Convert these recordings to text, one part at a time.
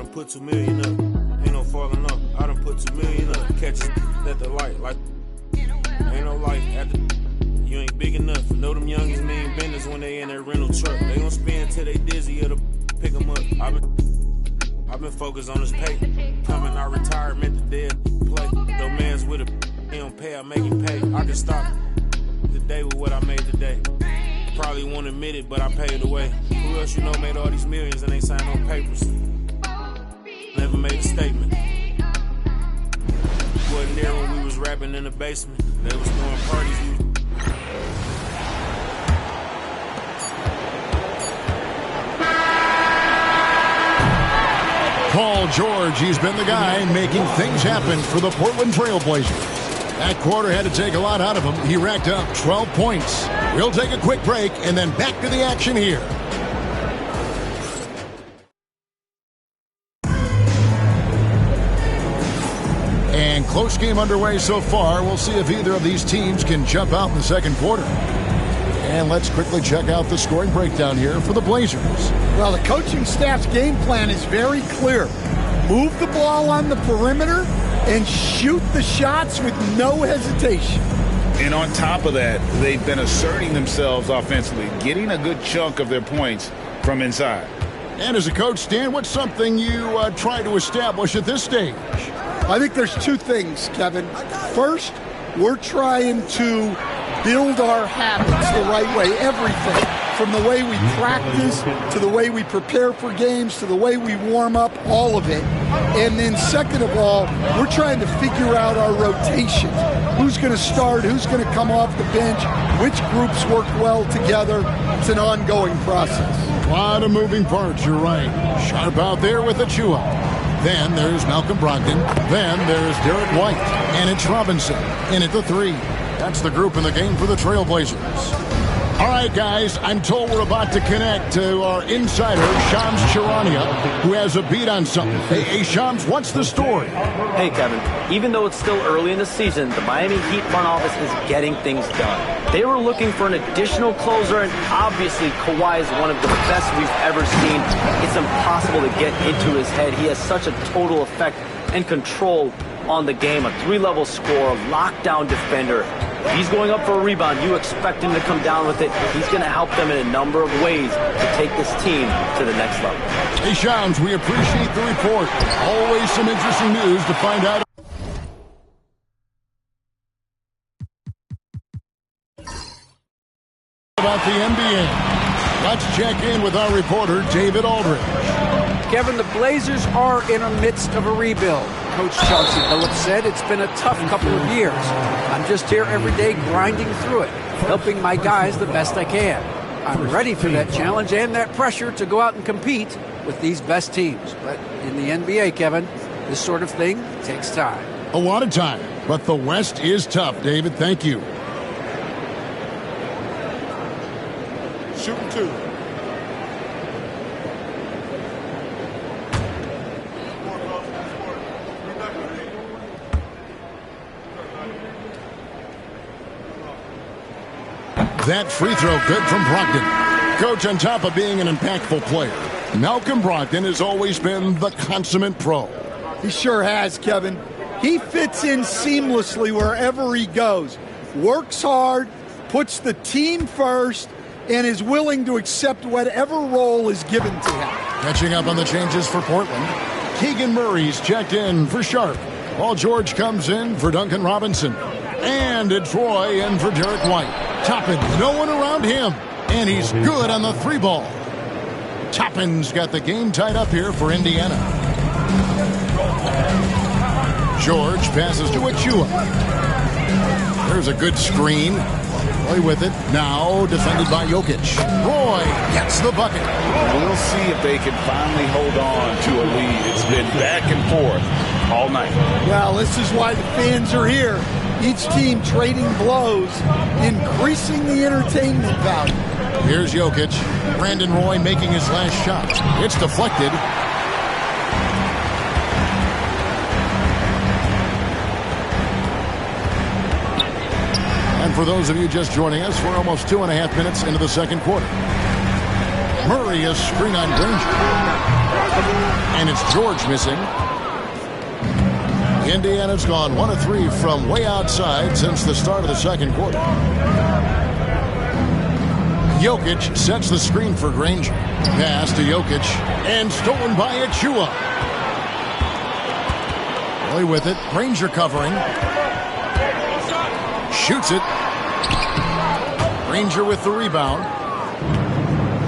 done put 2 million up. Ain't no falling up. I done put 2 million up. Catch it at the light. Like, ain't no life at the. You ain't big enough. Know them youngins mean business when they in that rental truck. They gon' spin till they dizzy or to pick them up. I've been focused on this pay. Coming out retirement, the dead play. No man's with a he don't pay, I make him pay. I can stop the day with what I made today. Probably won't admit it, but I paid away. Who else you know made all these millions and ain't signed no papers? Never made a statement. Wasn't there when we was rapping in the basement. They was throwing parties. Paul George, he's been the guy making things happen for the Portland Trailblazers. That quarter had to take a lot out of him. He racked up 12 points. We'll take a quick break and then back to the action here. And close game underway so far. We'll see if either of these teams can jump out in the second quarter. And let's quickly check out the scoring breakdown here for the Blazers. Well, the coaching staff's game plan is very clear. Move the ball on the perimeter and shoot the shots with no hesitation. And on top of that, they've been asserting themselves offensively, getting a good chunk of their points from inside. And as a coach, Stan, what's something you try to establish at this stage? I think there's two things, Kevin. First, we're trying to build our habits the right way, everything. From the way we practice, to the way we prepare for games, to the way we warm up, all of it. And then second of all, we're trying to figure out our rotation. Who's going to start, who's going to come off the bench, which groups work well together. It's an ongoing process. A lot of moving parts, you're right. Sharp out there with Achua. Then there's Malcolm Brogdon. Then there's Derek White. And it's Robinson in at the 3. That's the group in the game for the Trailblazers. All right, guys, I'm told we're about to connect to our insider, Shams Charania, who has a beat on something. Hey, Shams, what's the story? Hey, Kevin. Even though it's still early in the season, the Miami Heat front office is getting things done. They were looking for an additional closer, and obviously Kawhi is one of the best we've ever seen. It's impossible to get into his head. He has such a total effect and control on the game, a 3-level scorer, lockdown defender. If he's going up for a rebound, you expect him to come down with it. He's going to help them in a number of ways to take this team to the next level. Hey, Shams, we appreciate the report. Always some interesting news to find out about the NBA. Let's check in with our reporter, David Aldridge. Kevin, the Blazers are in the midst of a rebuild. Coach Chauncey Billups said it's been a tough couple of years. I'm just here every day grinding through it, helping my guys the best I can. I'm ready for that challenge and that pressure to go out and compete with these best teams. But in the NBA, Kevin, this sort of thing takes time. A lot of time, but the West is tough, David. Thank you. Shooting 2. That free throw good from Brogdon. Coach, on top of being an impactful player, Malcolm Brogdon has always been the consummate pro. He sure has, Kevin. He fits in seamlessly wherever he goes. Works hard, puts the team first, and is willing to accept whatever role is given to him. Catching up on the changes for Portland. Keegan Murray's checked in for Sharp. Paul George comes in for Duncan Robinson. And it's Roy in for Derek White. Toppin, no one around him. And he's good on the 3-ball. Toppin's got the game tied up here for Indiana. George passes to Achua. There's a good screen. Roy with it. Now defended by Jokic. Roy gets the bucket. We'll see if they can finally hold on to a lead. It's been back and forth all night. Well, this is why the fans are here. Each team trading blows, increasing the entertainment value. Here's Jokic. Brandon Roy making his last shot. It's deflected. And for those of you just joining us, we're almost 2.5 minutes into the second quarter. Murray a screen on Granger. And it's George missing. Indiana's gone 1 of 3 from way outside since the start of the second quarter. Jokic sets the screen for Granger. Pass to Jokic and stolen by Achua. Roy with it. Granger covering. Shoots it. Granger with the rebound.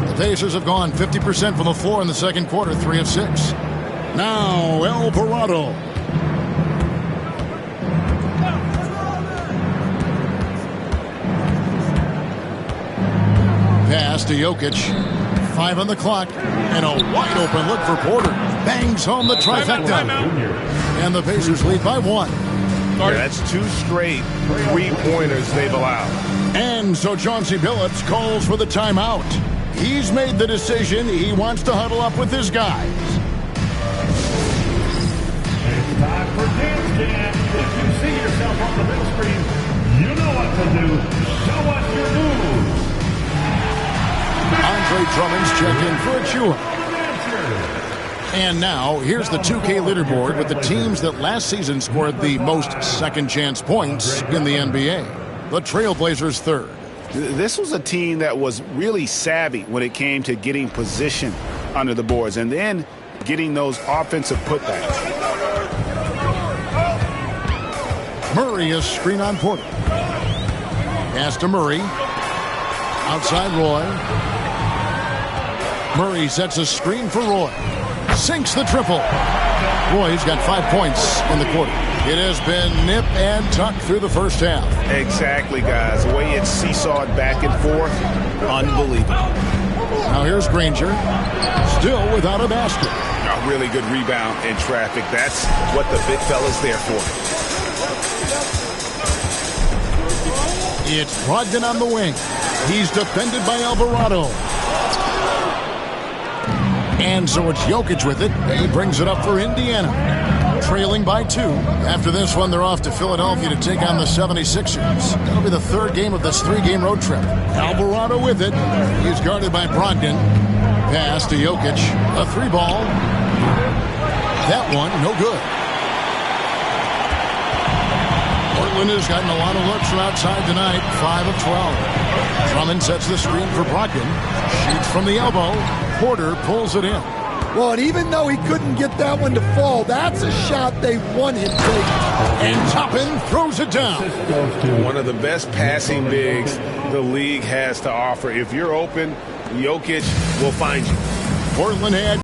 The Pacers have gone 50% from the floor in the second quarter, 3 of 6. Now Alvarado. Pass to Jokic. 5 on the clock. And a wide open look for Porter. Bangs home the trifecta. And the Pacers lead by 1. Yeah, that's 2 straight 3-pointers they've allowed. And so Chauncey Billups calls for the timeout. He's made the decision. He wants to huddle up with his guys. It's time for dance jam. If you see yourself on the big screen, you know what to do. Show us your moves. Andre Drummond's checked in for Achua. And now, here's the 2K leaderboard with the teams that last season scored the most second-chance points in the NBA. The Trailblazers third. This was a team that was really savvy when it came to getting position under the boards and then getting those offensive putbacks. Murray a screen on Porter. Pass to Murray. Outside Roy. Murray sets a screen for Roy. Sinks the triple. Roy's got 5 points in the quarter. It has been nip and tuck through the first half. Exactly, guys. The way it's seesawed back and forth, unbelievable. Now here's Granger. Still without a basket. A really good rebound in traffic. That's what the big fella's there for. It's Brogdon on the wing. He's defended by Alvarado. And so it's Jokic with it. He brings it up for Indiana. Trailing by 2. After this one, they're off to Philadelphia to take on the 76ers. That'll be the 3rd game of this 3-game road trip. Alvarado with it. He's guarded by Brogdon. Pass to Jokic. A 3-ball. That one, no good. Portland has gotten a lot of looks from outside tonight. 5 of 12. Drummond sets the screen for Brogdon. Shoots from the elbow. Porter pulls it in. Well, and even though he couldn't get that one to fall, that's a shot they want him taking. And Toppin throws it down. One of the best passing bigs the league has to offer. If you're open, Jokic will find you. Portland had